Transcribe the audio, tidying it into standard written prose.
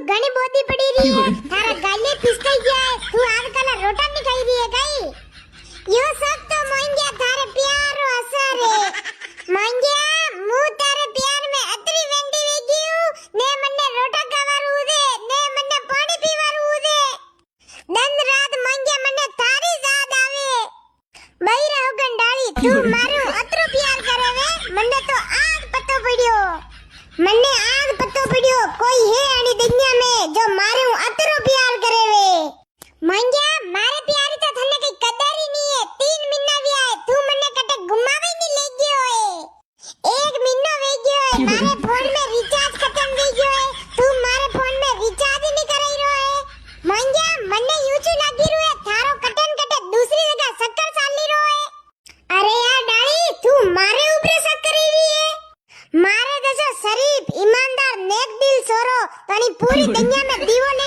ઘણી બોધી પડી રહી है थारा गाले पिसकाई गया है तू आजकल रोटा नहीं खाई रही है कई यो सब तो मांगिया थारे प्यार रो असर है मांगिया मु तारे प्यार में अतरी वेंडी वेगी हूं ने मन्ने रोटा खावारू दे ने मन्ने पानी पीवारू दे दिन रात मांगिया मन्ने थारी याद आवे बहिरा होगन डाली तू मारो अतरो प्यार करे वे मन्ने तो आज पतो पड्यो मन्ने आज पतो पड्यो कोई है आनी दुनिया में जो मारे हूं अतरो प्यार करे वे मांगिया मारे प्यारी तो थने कई कदर ही नहीं है 3 महीना भी आए तू मन्ने कटे घुमावे नहीं ले गयो है 1 महीनो वे गयो है मारे फोन में रिचार्ज खत्म वे गयो है तू मारे फोन में रिचार्ज ही नहीं कराई रो है मांगिया मन्ने यूचू लागी रो है थारो कटन कटे दूसरी जगह शक्कर चाली रो है अरे यार डाली तू मारे ऊपर शक करी रही है मारे जैसा शरीफ ईमानदार नेक दिल छोरो तनी पूरी दुनिया में दीवो नहीं